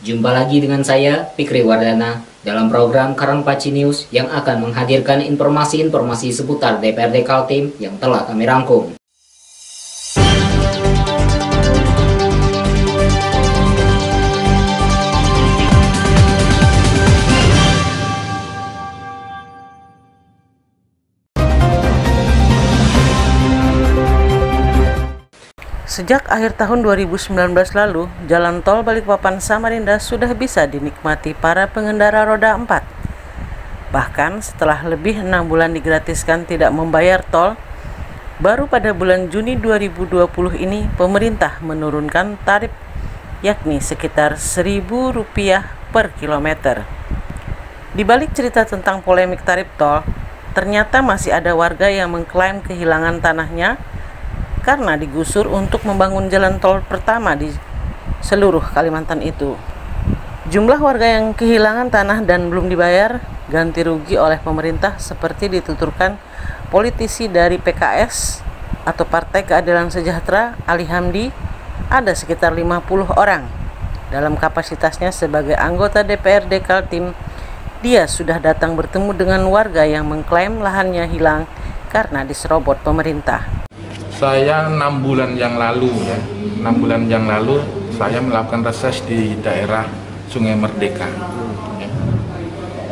Jumpa lagi dengan saya, Fikri Wardana, dalam program Karangpaci News yang akan menghadirkan informasi-informasi seputar DPRD Kaltim yang telah kami rangkum. Sejak akhir tahun 2019 lalu, jalan tol Balikpapan Samarinda sudah bisa dinikmati para pengendara roda 4. Bahkan setelah lebih 6 bulan digratiskan tidak membayar tol, baru pada bulan Juni 2020 ini pemerintah menurunkan tarif yakni sekitar Rp1.000 per kilometer. Di balik cerita tentang polemik tarif tol, ternyata masih ada warga yang mengklaim kehilangan tanahnya karena digusur untuk membangun jalan tol pertama di seluruh Kalimantan itu. Jumlah warga yang kehilangan tanah dan belum dibayar ganti rugi oleh pemerintah seperti dituturkan politisi dari PKS atau Partai Keadilan Sejahtera, Ali Hamdi, ada sekitar 50 orang. Dalam kapasitasnya sebagai anggota DPRD Kaltim, dia sudah datang bertemu dengan warga yang mengklaim lahannya hilang karena diserobot pemerintah. Saya 6 bulan yang lalu saya melakukan reses di daerah Sungai Merdeka.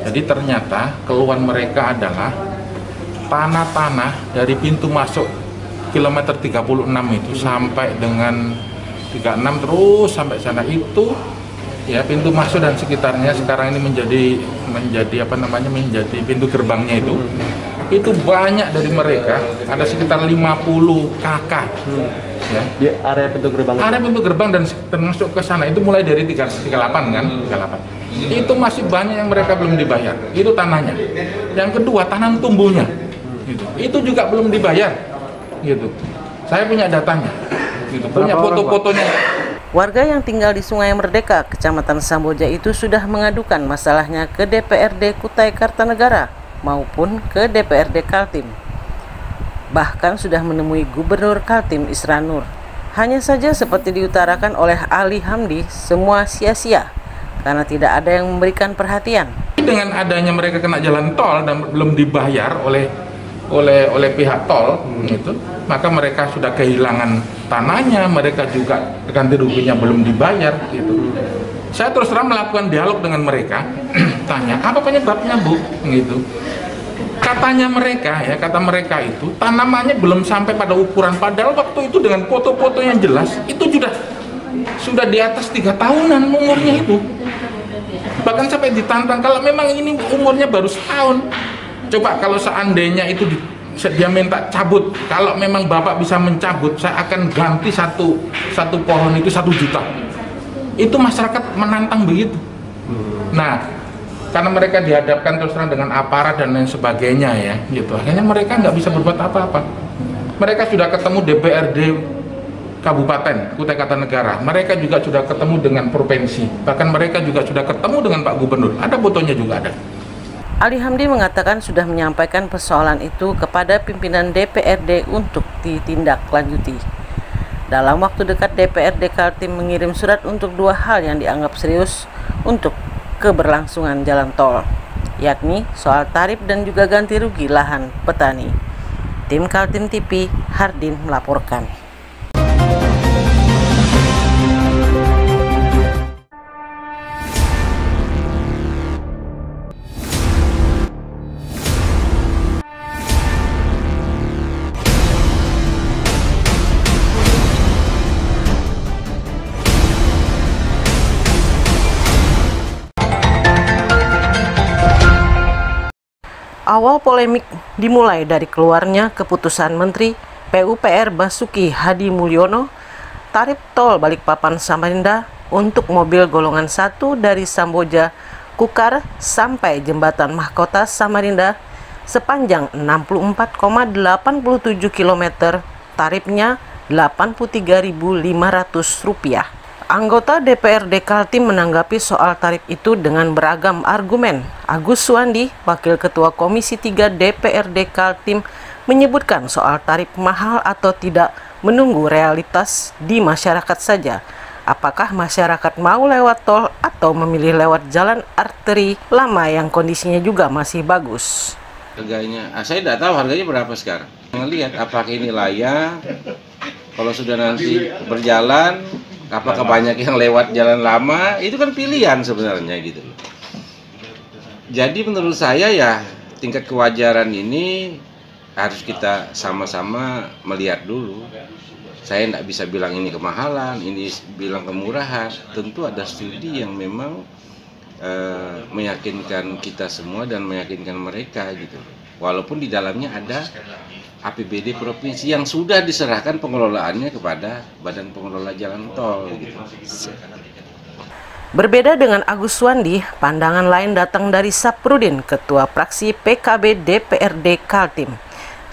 Jadi ternyata keluhan mereka adalah tanah-tanah dari pintu masuk kilometer 36 itu sampai dengan 36 terus sampai sana itu ya, pintu masuk dan sekitarnya sekarang ini menjadi pintu gerbangnya itu banyak dari mereka, ada sekitar 50 KK ya. Di area pintu gerbang. Area pintu gerbang dan termasuk ke sana itu mulai dari 38 kan, 38. Itu masih banyak yang mereka belum dibayar. Itu tanahnya. Yang kedua, tanah tumbuhnya. Gitu. Itu juga belum dibayar. Gitu. Saya punya datanya. Gitu. Punya foto-fotonya. Warga yang tinggal di Sungai Merdeka, Kecamatan Samboja itu sudah mengadukan masalahnya ke DPRD Kutai Kartanegara maupun ke DPRD Kaltim. Bahkan sudah menemui Gubernur Kaltim Isran Nur. Hanya saja seperti diutarakan oleh Ali Hamdi, semua sia-sia karena tidak ada yang memberikan perhatian. Dengan adanya mereka kena jalan tol dan belum dibayar oleh pihak tol gitu, maka mereka sudah kehilangan tanahnya, mereka juga ganti ruginya belum dibayar gitu. Saya terus terang melakukan dialog dengan mereka, tanya apa penyebabnya Bu, gitu. Kata mereka itu tanamannya belum sampai pada ukuran, padahal waktu itu dengan foto-foto yang jelas itu sudah di atas 3 tahunan umurnya itu. Bahkan sampai ditantang kalau memang ini umurnya baru setahun. Coba kalau seandainya itu dia minta cabut, kalau memang Bapak bisa mencabut, saya akan ganti satu pohon itu 1 juta. Itu masyarakat menantang begitu. Nah, karena mereka dihadapkan terus terang dengan aparat dan lain sebagainya ya, gitu. Akhirnya mereka nggak bisa berbuat apa-apa. Mereka sudah ketemu DPRD Kabupaten Kutai Kartanegara. Mereka juga sudah ketemu dengan provinsi. Bahkan mereka juga sudah ketemu dengan Pak Gubernur. Ada fotonya juga ada. Ali Hamdi mengatakan sudah menyampaikan persoalan itu kepada pimpinan DPRD untuk ditindaklanjuti. Dalam waktu dekat DPRD Kaltim mengirim surat untuk 2 hal yang dianggap serius untuk keberlangsungan jalan tol, yakni soal tarif dan juga ganti rugi lahan petani. Tim Kaltim TV, Hardin melaporkan. Awal polemik dimulai dari keluarnya keputusan Menteri PUPR Basuki Hadi Mulyono tarif tol Balikpapan Samarinda untuk mobil golongan 1 dari Samboja Kukar sampai Jembatan Mahkota Samarinda sepanjang 64,87 km, tarifnya Rp83.500. Anggota DPRD Kaltim menanggapi soal tarif itu dengan beragam argumen. Agus Suwandi, Wakil Ketua Komisi 3 DPRD Kaltim, menyebutkan soal tarif mahal atau tidak menunggu realitas di masyarakat saja. apakah masyarakat mau lewat tol atau memilih lewat jalan arteri lama yang kondisinya juga masih bagus. Harganya, saya tidak tahu harganya berapa sekarang. Lihat apakah ini layak, kalau sudah nanti berjalan, apakah banyak yang lewat jalan lama, itu kan pilihan sebenarnya gitu. Jadi menurut saya ya tingkat kewajaran ini harus kita sama-sama melihat dulu. Saya tidak bisa bilang ini kemahalan, ini bilang kemurahan. Tentu ada studi yang memang meyakinkan kita semua dan meyakinkan mereka gitu. Walaupun di dalamnya ada APBD provinsi yang sudah diserahkan pengelolaannya kepada Badan Pengelola Jalan Tol gitu. Berbeda dengan Agus Wandi, pandangan lain datang dari Safrudin, Ketua Fraksi PKB DPRD Kaltim.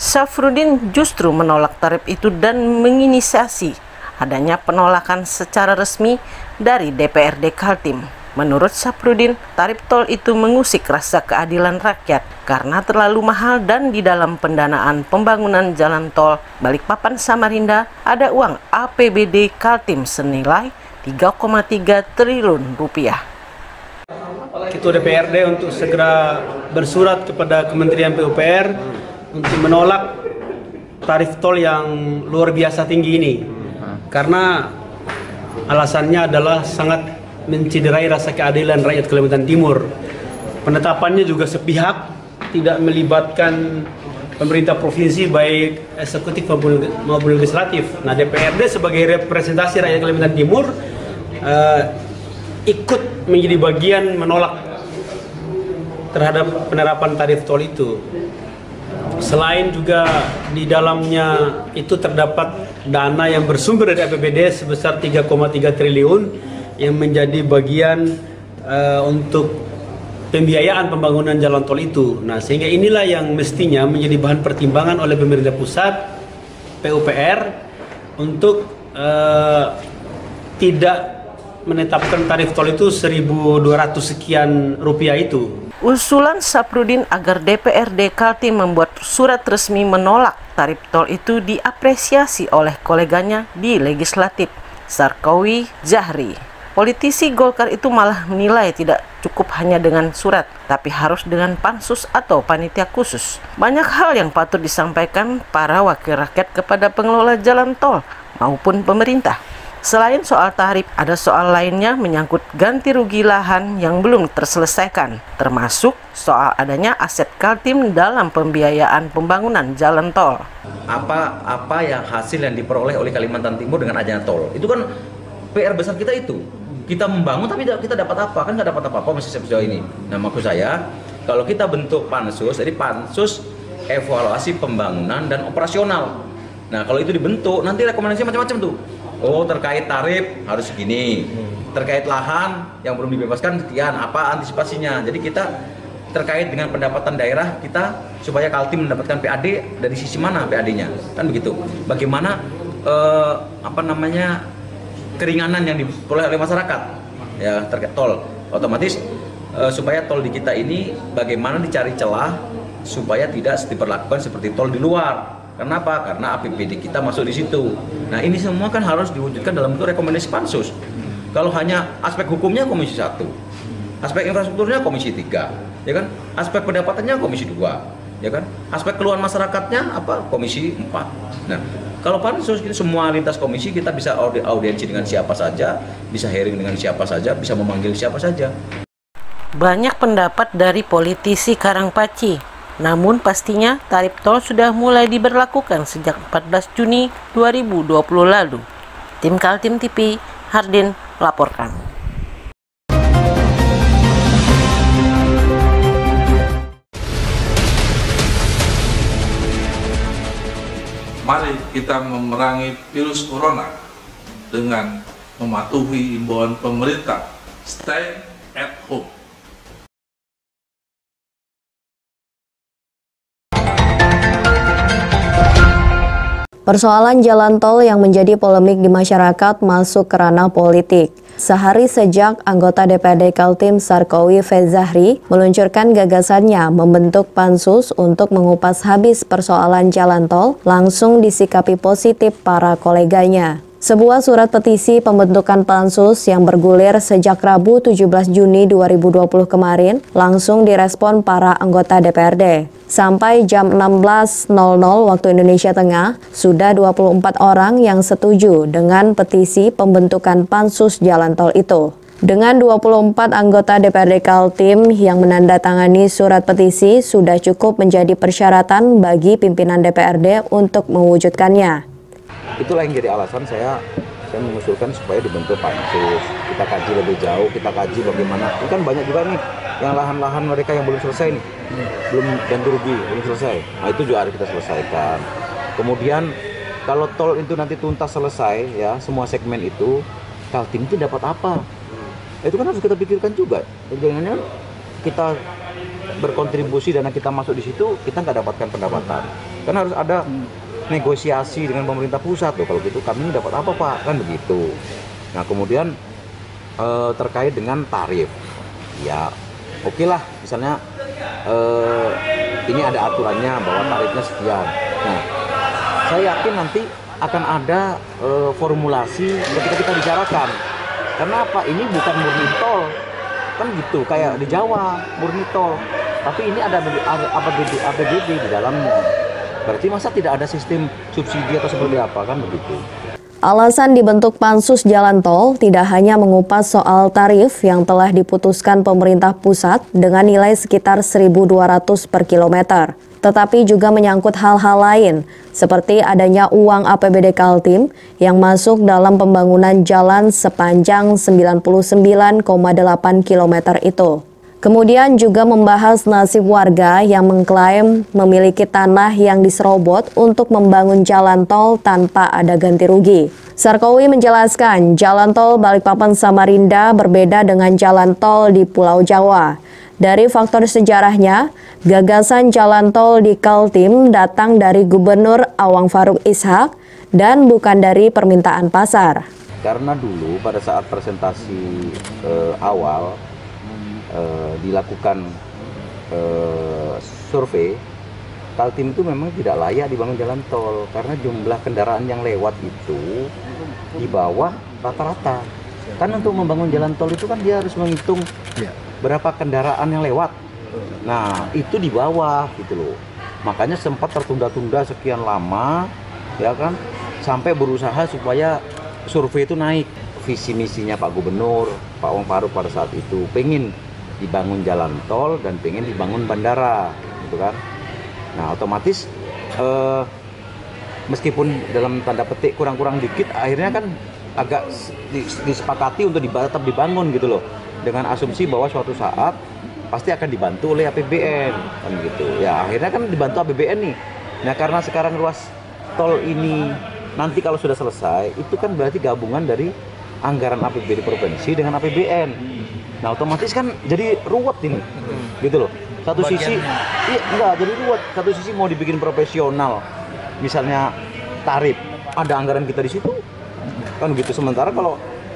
Safrudin justru menolak tarif itu dan menginisiasi adanya penolakan secara resmi dari DPRD Kaltim. Menurut Safrudin, tarif tol itu mengusik rasa keadilan rakyat karena terlalu mahal dan di dalam pendanaan pembangunan jalan tol Balikpapan Samarinda ada uang APBD Kaltim senilai 3,3 triliun rupiah. Ketua DPRD untuk segera bersurat kepada Kementerian PUPR untuk menolak tarif tol yang luar biasa tinggi ini, karena alasannya adalah sangat menciderai rasa keadilan rakyat Kalimantan Timur. Penetapannya juga sepihak, tidak melibatkan pemerintah provinsi baik eksekutif maupun legislatif. Nah, DPRD sebagai representasi rakyat Kalimantan Timur ikut menjadi bagian menolak terhadap penerapan tarif tol itu. Selain juga di dalamnya itu terdapat dana yang bersumber dari APBD sebesar 3,3 triliun yang menjadi bagian untuk pembiayaan pembangunan jalan tol itu. Nah, sehingga inilah yang mestinya menjadi bahan pertimbangan oleh pemerintah pusat, PUPR, untuk tidak menetapkan tarif tol itu 1.200 sekian rupiah itu. Usulan Safrudin agar DPRD Kaltim membuat surat resmi menolak tarif tol itu diapresiasi oleh koleganya di legislatif, Sarkawi Zahri. Politisi Golkar itu malah menilai tidak cukup hanya dengan surat, tapi harus dengan pansus atau panitia khusus. Banyak hal yang patut disampaikan para wakil rakyat kepada pengelola jalan tol maupun pemerintah. Selain soal tarif, ada soal lainnya menyangkut ganti rugi lahan yang belum terselesaikan, termasuk soal adanya aset Kaltim dalam pembiayaan pembangunan jalan tol. Apa yang hasil yang diperoleh oleh Kalimantan Timur dengan adanya tol? Itu kan PR besar kita itu. Kita membangun tapi kita dapat apa? Kan nggak dapat apa-apa masih sejauh ini. Nah, maksud saya, kalau kita bentuk pansus, jadi pansus evaluasi pembangunan dan operasional. Nah, kalau itu dibentuk, nanti rekomendasi macam-macam tuh. Oh, terkait tarif harus segini, terkait lahan yang belum dibebaskan sekian, apa antisipasinya. Jadi kita terkait dengan pendapatan daerah kita supaya Kaltim mendapatkan PAD dari sisi mana PAD-nya, kan begitu. Bagaimana keringanan yang diperoleh oleh masyarakat ya terkait tol, otomatis supaya tol di kita ini bagaimana dicari celah supaya tidak diperlakukan seperti tol di luar. Kenapa? Karena APBD kita masuk di situ. Nah, ini semua kan harus diwujudkan dalam bentuk rekomendasi pansus. Kalau hanya aspek hukumnya Komisi 1, aspek infrastrukturnya Komisi 3, ya kan? Aspek pendapatannya Komisi 2, ya kan? Aspek keluhan masyarakatnya Komisi 4. Nah, kalau pansus kita semua lintas komisi kita bisa audiensi dengan siapa saja, bisa hearing dengan siapa saja, bisa memanggil siapa saja. Banyak pendapat dari politisi Karangpaci. Namun pastinya tarif tol sudah mulai diberlakukan sejak 14 Juni 2020 lalu. Tim Kaltim TV, Hardin laporkan. Mari kita memerangi virus corona dengan mematuhi imbauan pemerintah. Stay at home. Persoalan jalan tol yang menjadi polemik di masyarakat masuk ke ranah politik. Sehari sejak anggota DPRD Kaltim Sarkawi Zahri meluncurkan gagasannya membentuk pansus untuk mengupas habis persoalan jalan tol, langsung disikapi positif para koleganya. Sebuah surat petisi pembentukan pansus yang bergulir sejak Rabu 17 Juni 2020 kemarin langsung direspon para anggota DPRD. Sampai jam 16.00 waktu Indonesia Tengah, sudah 24 orang yang setuju dengan petisi pembentukan pansus jalan tol itu. Dengan 24 anggota DPRD Kaltim yang menandatangani surat petisi sudah cukup menjadi persyaratan bagi pimpinan DPRD untuk mewujudkannya. Itulah yang jadi alasan saya mengusulkan supaya dibentuk pansus. Kita kaji lebih jauh, kita kaji bagaimana. Ini kan banyak juga nih yang lahan-lahan mereka yang belum selesai nih, belum ganti rugi, belum selesai. Nah itu juga harus kita selesaikan. Kemudian kalau tol itu nanti tuntas selesai ya, semua segmen itu, Kaltim itu dapat apa? Itu kan harus kita pikirkan juga. Jangan-jangan kita berkontribusi dana kita masuk di situ, kita nggak dapatkan pendapatan. Kan harus ada negosiasi dengan pemerintah pusat tuh. Kalau gitu kami dapat apa Pak? Kan begitu. Nah kemudian terkait dengan tarif, ya oke lah, misalnya ini ada aturannya bahwa tarifnya sekian. Nah saya yakin nanti akan ada formulasi ketika kita bicarakan. Karena apa? Ini bukan murni tol, kan gitu kayak di Jawa murni tol, tapi ini ada APBD di dalamnya. Berarti masa tidak ada sistem subsidi atau seperti apa, kan begitu? Alasan dibentuk pansus jalan tol tidak hanya mengupas soal tarif yang telah diputuskan pemerintah pusat dengan nilai sekitar 1.200 per kilometer, tetapi juga menyangkut hal-hal lain, seperti adanya uang APBD Kaltim yang masuk dalam pembangunan jalan sepanjang 99,8 km itu. Kemudian juga membahas nasib warga yang mengklaim memiliki tanah yang diserobot untuk membangun jalan tol tanpa ada ganti rugi. Sarkowi menjelaskan jalan tol Balikpapan Samarinda berbeda dengan jalan tol di Pulau Jawa. Dari faktor sejarahnya, gagasan jalan tol di Kaltim datang dari Gubernur Awang Faruk Ishak dan bukan dari permintaan pasar. Karena dulu pada saat presentasi awal, dilakukan survei, Kaltim itu memang tidak layak dibangun jalan tol karena jumlah kendaraan yang lewat itu di bawah rata-rata. Kan untuk membangun jalan tol itu kan dia harus menghitung berapa kendaraan yang lewat. Nah itu di bawah gitu loh. Makanya sempat tertunda-tunda sekian lama, ya kan, sampai berusaha supaya survei itu naik. Visi misinya Pak Gubernur, Pak Awang Faruk pada saat itu pengen dibangun jalan tol dan pengen dibangun bandara, gitu kan. Nah otomatis meskipun dalam tanda petik kurang-kurang dikit, akhirnya kan agak disepakati untuk tetap dibangun gitu loh, dengan asumsi bahwa suatu saat pasti akan dibantu oleh APBN kan gitu. Ya akhirnya kan dibantu APBN nih. Nah karena sekarang ruas tol ini nanti kalau sudah selesai itu kan berarti gabungan dari anggaran APBD provinsi dengan APBN. Nah otomatis kan jadi ruwet ini, gitu loh. Satu sisi, iya enggak jadi ruwet. Satu sisi mau dibikin profesional, misalnya tarif, ada anggaran kita di situ, kan gitu. Sementara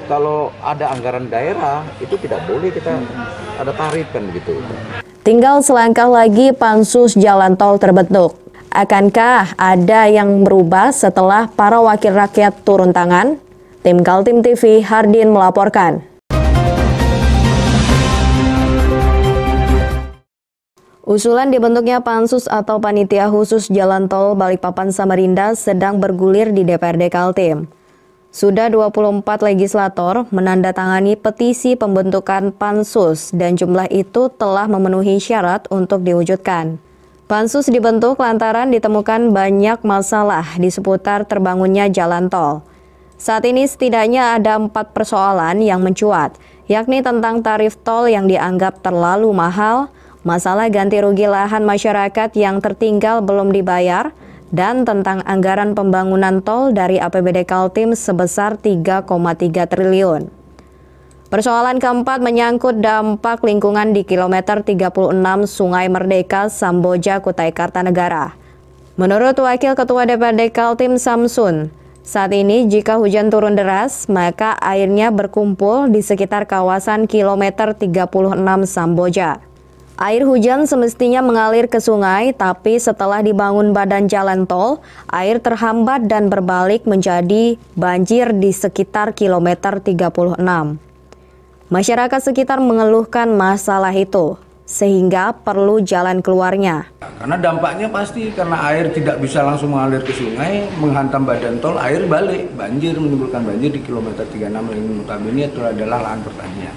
kalau ada anggaran daerah itu tidak boleh kita ada tarif kan gitu. Tinggal selangkah lagi pansus jalan tol terbentuk. Akankah ada yang berubah setelah para wakil rakyat turun tangan? Tim Kaltim TV, Hardin melaporkan. Usulan dibentuknya pansus atau panitia khusus jalan tol Balikpapan Samarinda sedang bergulir di DPRD Kaltim. Sudah 24 legislator menandatangani petisi pembentukan pansus dan jumlah itu telah memenuhi syarat untuk diwujudkan. Pansus dibentuk lantaran ditemukan banyak masalah di seputar terbangunnya jalan tol. Saat ini setidaknya ada 4 persoalan yang mencuat, yakni tentang tarif tol yang dianggap terlalu mahal, masalah ganti rugi lahan masyarakat yang tertinggal belum dibayar, dan tentang anggaran pembangunan tol dari APBD Kaltim sebesar 3,3 triliun. Persoalan keempat menyangkut dampak lingkungan di kilometer 36 Sungai Merdeka, Samboja, Kutai Kartanegara. Menurut Wakil Ketua DPRD Kaltim Samsun, saat ini jika hujan turun deras, maka airnya berkumpul di sekitar kawasan kilometer 36 Samboja. Air hujan semestinya mengalir ke sungai, tapi setelah dibangun badan jalan tol, air terhambat dan berbalik menjadi banjir di sekitar kilometer 36. Masyarakat sekitar mengeluhkan masalah itu, sehingga perlu jalan keluarnya. Karena dampaknya pasti karena air tidak bisa langsung mengalir ke sungai, menghantam badan tol, air balik, banjir, menimbulkan banjir di kilometer 36 yang notabene itu adalah lahan pertanian.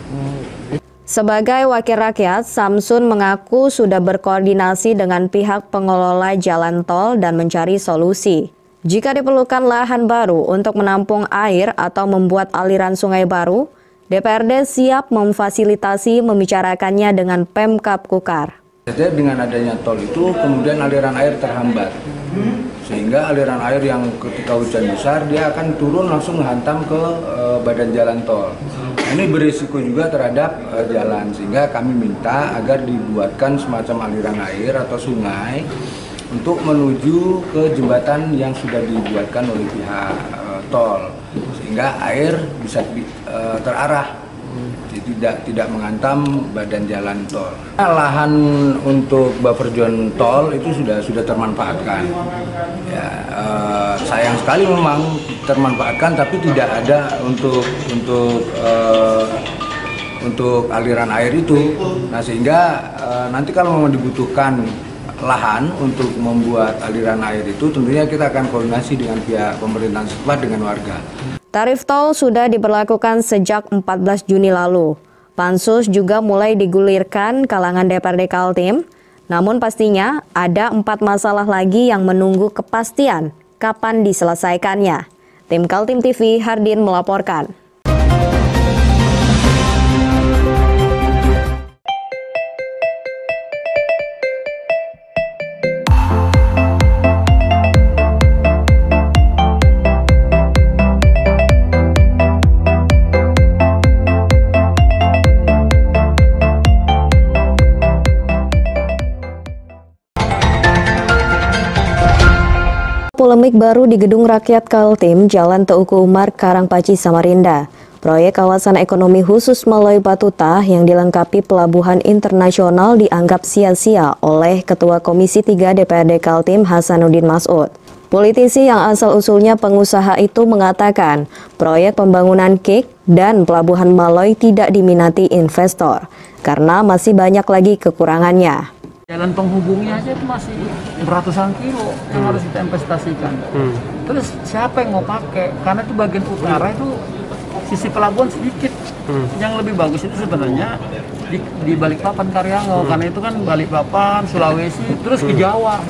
Sebagai wakil rakyat, Samsun mengaku sudah berkoordinasi dengan pihak pengelola jalan tol dan mencari solusi. Jika diperlukan lahan baru untuk menampung air atau membuat aliran sungai baru, DPRD siap memfasilitasi membicarakannya dengan Pemkab Kukar. Jadi dengan adanya tol itu kemudian aliran air terhambat. Sehingga aliran air yang ketika hujan besar dia akan turun langsung menghantam ke badan jalan tol. Ini berisiko juga terhadap jalan, sehingga kami minta agar dibuatkan semacam aliran air atau sungai untuk menuju ke jembatan yang sudah dibuatkan oleh pihak tol, sehingga air bisa terarah, jadi tidak menghantam badan jalan tol. Lahan untuk buffer zone tol itu sudah termanfaatkan. Ya, sayang sekali memang termanfaatkan, tapi tidak ada untuk aliran air itu. Nah, sehingga nanti kalau memang dibutuhkan lahan untuk membuat aliran air itu, tentunya kita akan koordinasi dengan pihak pemerintahan setempat dengan warga. Tarif tol sudah diberlakukan sejak 14 Juni lalu. Pansus juga mulai digulirkan kalangan DPRD Kaltim, namun pastinya ada 4 masalah lagi yang menunggu kepastian kapan diselesaikannya. Tim Kaltim TV, Hardin melaporkan. Polemik baru di Gedung Rakyat Kaltim, Jalan Teuku Umar, Karangpaci, Samarinda. Proyek kawasan ekonomi khusus Maloi Batuta yang dilengkapi pelabuhan internasional dianggap sia-sia oleh Ketua Komisi 3 DPRD Kaltim Hasanuddin Mas'ud. Politisi yang asal-usulnya pengusaha itu mengatakan proyek pembangunan KIK dan pelabuhan Maloi tidak diminati investor karena masih banyak lagi kekurangannya. Jalan penghubungnya aja itu masih beratusan kilo yang harus kita investasikan. Terus siapa yang mau pakai? Karena itu bagian utara itu sisi pelabuhan sedikit. Yang lebih bagus itu sebenarnya di Balikpapan Karyangau, karena itu kan Balikpapan, Sulawesi, terus ke Jawa.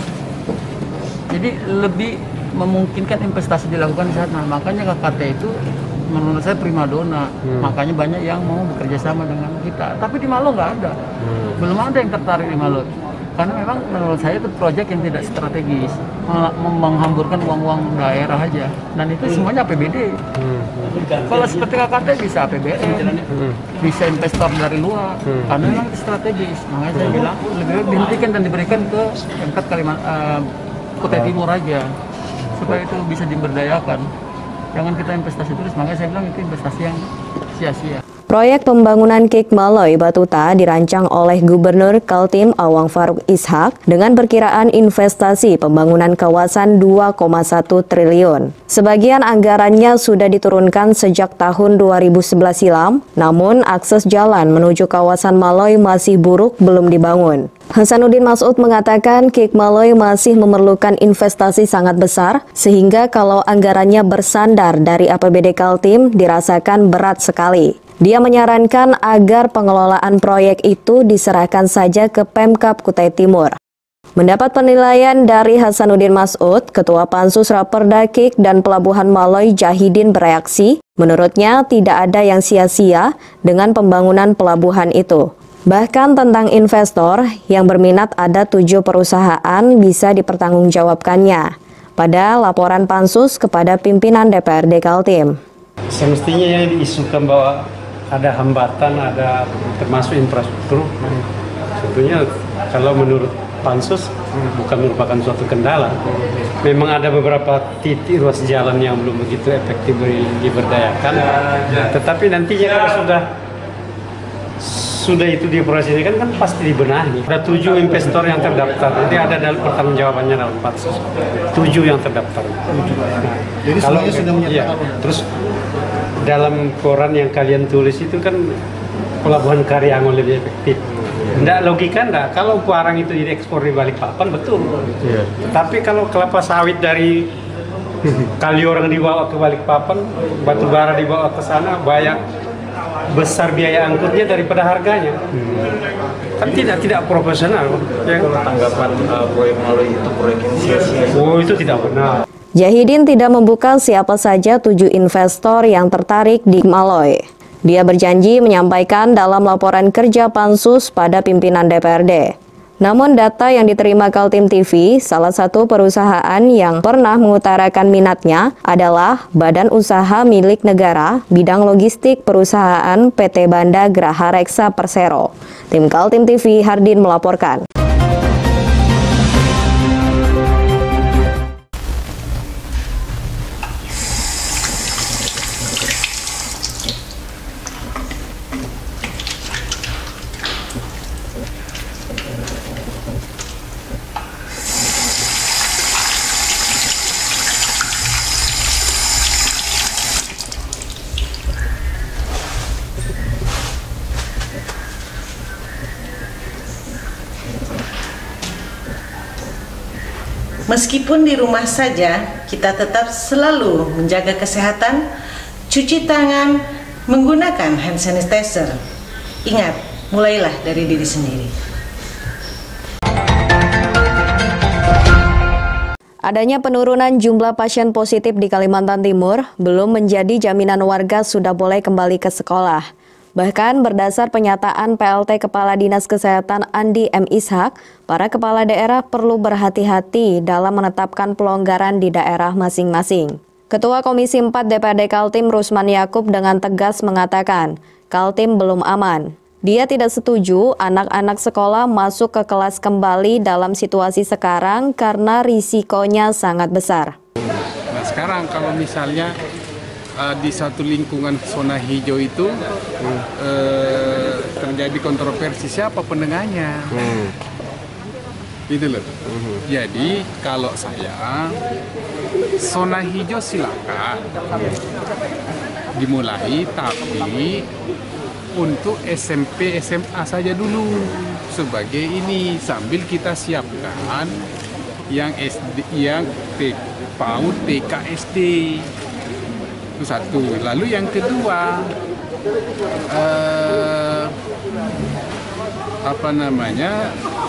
Jadi lebih memungkinkan investasi dilakukan di sana. Makanya KKT itu menurut saya primadona. Makanya banyak yang mau bekerja sama dengan kita. Tapi di Malo nggak ada. Belum ada yang tertarik di Malo. Karena memang menurut saya itu proyek yang tidak strategis, menghamburkan uang-uang daerah aja, dan itu semuanya APBD. Kalau seperti KKT bisa APBN, bisa investor dari luar, karena memang itu strategis. Makanya saya bilang lebih baik dihentikan dan diberikan ke Pemkab Kutai Timur aja, supaya itu bisa diberdayakan. Jangan kita investasi terus, makanya saya bilang itu investasi yang sia-sia. Proyek pembangunan KIK Maloi Batuta dirancang oleh Gubernur Kaltim Awang Faruk Ishak dengan perkiraan investasi pembangunan kawasan 2,1 triliun. Sebagian anggarannya sudah diturunkan sejak tahun 2011 silam, namun akses jalan menuju kawasan Maloi masih buruk belum dibangun. Hasanuddin Mas'ud mengatakan KIK Maloi masih memerlukan investasi sangat besar, sehingga kalau anggarannya bersandar dari APBD Kaltim dirasakan berat sekali. Dia menyarankan agar pengelolaan proyek itu diserahkan saja ke Pemkab Kutai Timur. Mendapat penilaian dari Hasanuddin Mas'ud, Ketua Pansus Raperda KIK dan Pelabuhan Maloi Jahidin bereaksi, menurutnya tidak ada yang sia-sia dengan pembangunan pelabuhan itu. Bahkan tentang investor yang berminat ada 7 perusahaan bisa dipertanggungjawabkannya pada laporan Pansus kepada pimpinan DPRD Kaltim. Semestinya yang diisukan bahwa ada hambatan, ada termasuk infrastruktur. Sebetulnya kalau menurut Pansus bukan merupakan suatu kendala. Memang ada beberapa titik ruas jalan yang belum begitu efektif diberdayakan. Tetapi nantinya kalau sesudah itu dioperasikan kan pasti dibenahi. Ada 7 investor yang terdaftar, jadi ada dalam pertanggungjawabannya dalam pansus. 7 yang terdaftar. Jadi kalau semuanya sudah menyatakan. Terus dalam koran yang kalian tulis itu kan Pelabuhan Karyangon lebih efektif. Nggak logika nggak, kalau barang itu diekspor di Balikpapan betul. Tapi kalau kelapa sawit dari Kaliorang dibawa ke Balikpapan, batu bara dibawa ke sana, banyak besar biaya angkutnya daripada harganya. Kan tidak profesional. Ya. Kalau tanggapan proyek melalui itu proyek ini sia-sia. Oh, itu tidak benar. Jahidin tidak membuka siapa saja 7 investor yang tertarik di Maloy. Dia berjanji menyampaikan dalam laporan kerja Pansus pada pimpinan DPRD. Namun data yang diterima Kaltim TV, salah satu perusahaan yang pernah mengutarakan minatnya adalah Badan Usaha Milik Negara Bidang Logistik Perusahaan PT Banda Graha Reksa Persero. Tim Kaltim TV Hardin melaporkan. Meskipun di rumah saja, kita tetap selalu menjaga kesehatan, cuci tangan, menggunakan hand sanitizer. Ingat, mulailah dari diri sendiri. Adanya penurunan jumlah pasien positif di Kalimantan Timur belum menjadi jaminan warga sudah boleh kembali ke sekolah. Bahkan berdasar pernyataan PLT Kepala Dinas Kesehatan Andi M. Ishak, para kepala daerah perlu berhati-hati dalam menetapkan pelonggaran di daerah masing-masing. Ketua Komisi 4 DPRD Kaltim Rusman Yakub dengan tegas mengatakan, Kaltim belum aman. Dia tidak setuju anak-anak sekolah masuk ke kelas kembali dalam situasi sekarang karena risikonya sangat besar. Nah sekarang kalau misalnya di satu lingkungan zona hijau itu terjadi kontroversi siapa pendengarnya, gitu loh. Jadi kalau saya zona hijau silakan dimulai, tapi untuk SMP SMA saja dulu sebagai ini sambil kita siapkan yang SD, yang PAUD, TK, SD. Itu satu. Lalu yang kedua,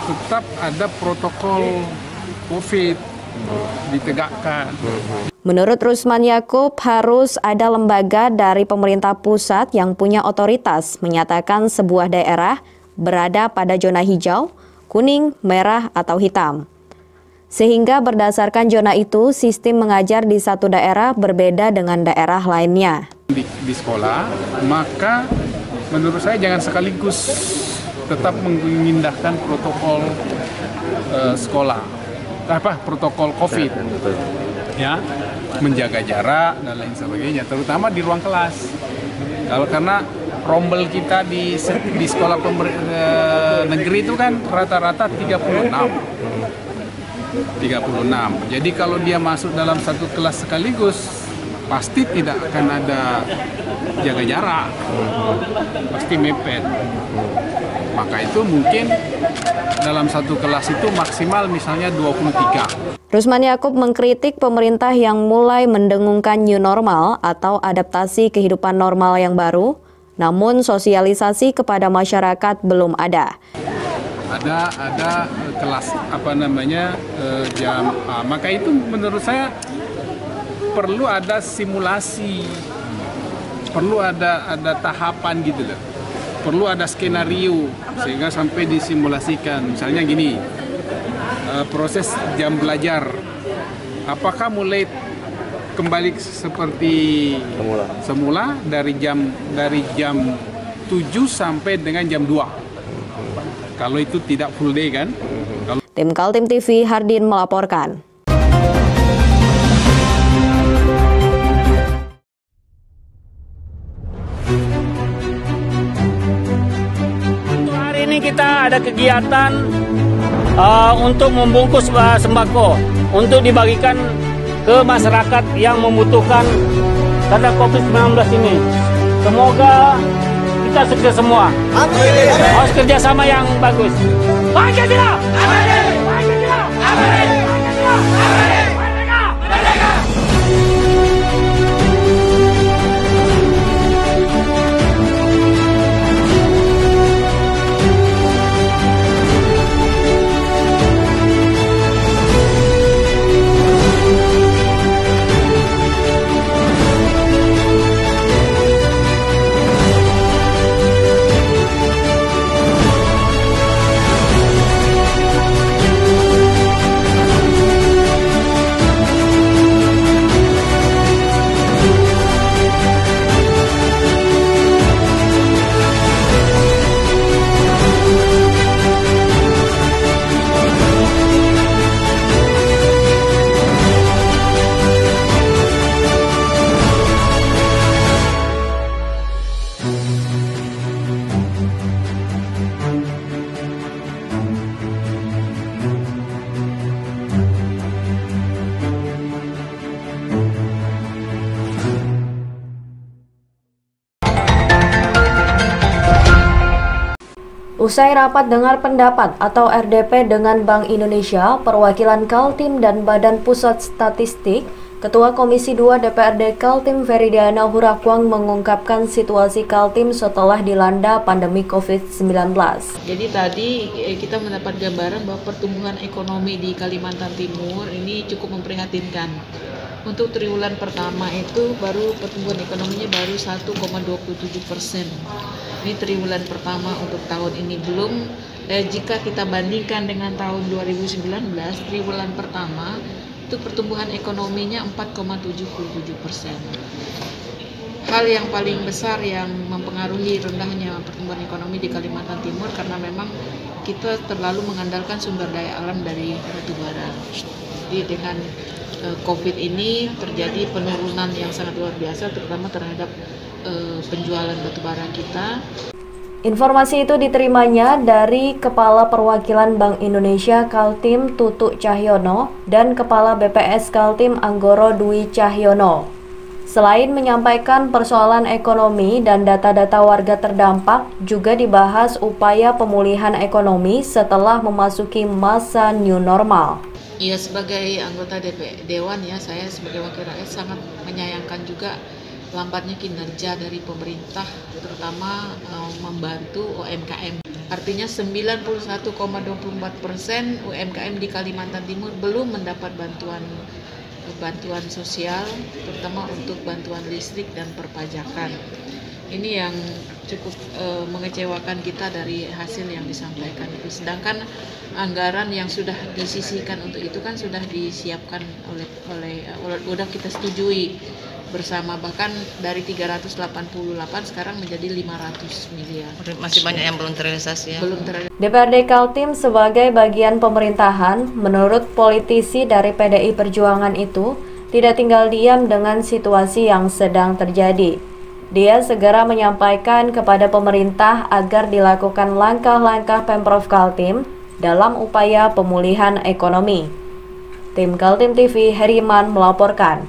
tetap ada protokol COVID ditegakkan. Menurut Rusman Yakub, harus ada lembaga dari pemerintah pusat yang punya otoritas menyatakan sebuah daerah berada pada zona hijau, kuning, merah, atau hitam. Sehingga berdasarkan zona itu, sistem mengajar di satu daerah berbeda dengan daerah lainnya. Di sekolah, maka menurut saya jangan sekaligus tetap mengindahkan protokol sekolah, protokol COVID, ya, menjaga jarak dan lain sebagainya, terutama di ruang kelas. Karena rombel kita di sekolah negeri itu kan rata-rata 36. Jadi kalau dia masuk dalam satu kelas sekaligus, pasti tidak akan ada jaga jarak, pasti mepet. Maka itu mungkin dalam satu kelas itu maksimal misalnya 23. Rusman Yakub mengkritik pemerintah yang mulai mendengungkan new normal atau adaptasi kehidupan normal yang baru, namun sosialisasi kepada masyarakat belum ada. Ada kelas jam maka itu menurut saya perlu ada simulasi, perlu ada tahapan gitu loh, perlu ada skenario sehingga sampai disimulasikan. Misalnya gini, proses jam belajar apakah mulai kembali seperti semula dari jam 7 sampai dengan jam 2. Kalau itu tidak full day kan? Tim Kaltim TV Hardin melaporkan. ini kita ada kegiatan untuk membungkus sembako untuk dibagikan ke masyarakat yang membutuhkan karena COVID-19 ini. Semoga kita sukses semua. Harus kerjasama yang bagus. Pancasila! Pancasila! Pancasila! Usai rapat dengar pendapat atau RDP dengan Bank Indonesia, perwakilan Kaltim dan Badan Pusat Statistik, Ketua Komisi 2 DPRD Kaltim Feridiana Hurakwang mengungkapkan situasi Kaltim setelah dilanda pandemi COVID-19. Jadi tadi kita mendapat gambaran bahwa pertumbuhan ekonomi di Kalimantan Timur ini cukup memprihatinkan. Untuk triwulan pertama itu baru pertumbuhan ekonominya baru 1,27%. Ini triwulan pertama untuk tahun ini. Belum jika kita bandingkan dengan tahun 2019, triwulan pertama itu pertumbuhan ekonominya 4,77%. Hal yang paling besar yang mempengaruhi rendahnya pertumbuhan ekonomi di Kalimantan Timur karena memang kita terlalu mengandalkan sumber daya alam dari batubara. Jadi dengan COVID ini terjadi penurunan yang sangat luar biasa, terutama terhadap penjualan batubara kita. Informasi itu diterimanya dari Kepala Perwakilan Bank Indonesia Kaltim Tutuk Cahyono dan Kepala BPS Kaltim Anggoro Dwi Cahyono. Selain menyampaikan persoalan ekonomi dan data-data warga terdampak, juga dibahas upaya pemulihan ekonomi setelah memasuki masa new normal. Ya, sebagai anggota Dewan ya, saya sebagai wakil rakyat sangat menyayangkan juga lambatnya kinerja dari pemerintah, terutama membantu UMKM. Artinya 91,24% UMKM di Kalimantan Timur belum mendapat bantuan sosial, terutama untuk bantuan listrik dan perpajakan. Ini yang cukup mengecewakan kita dari hasil yang disampaikan itu. Sedangkan anggaran yang sudah disisihkan untuk itu kan sudah disiapkan sudah kita setujui bersama, bahkan dari 388 sekarang menjadi 500 miliar. Masih banyak yang belum terrealisasi ya. Belum terrealisasi. DPRD Kaltim sebagai bagian pemerintahan, menurut politisi dari PDI Perjuangan itu, tidak tinggal diam dengan situasi yang sedang terjadi. Dia segera menyampaikan kepada pemerintah agar dilakukan langkah-langkah Pemprov Kaltim dalam upaya pemulihan ekonomi. Tim Kaltim TV Heriman melaporkan.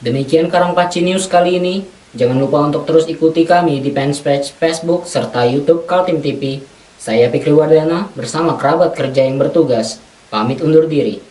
Demikian Karangpaci News kali ini. Jangan lupa untuk terus ikuti kami di fanpage Facebook serta YouTube Kaltim TV. Saya Fikri Wardana bersama kerabat kerja yang bertugas. Pamit undur diri.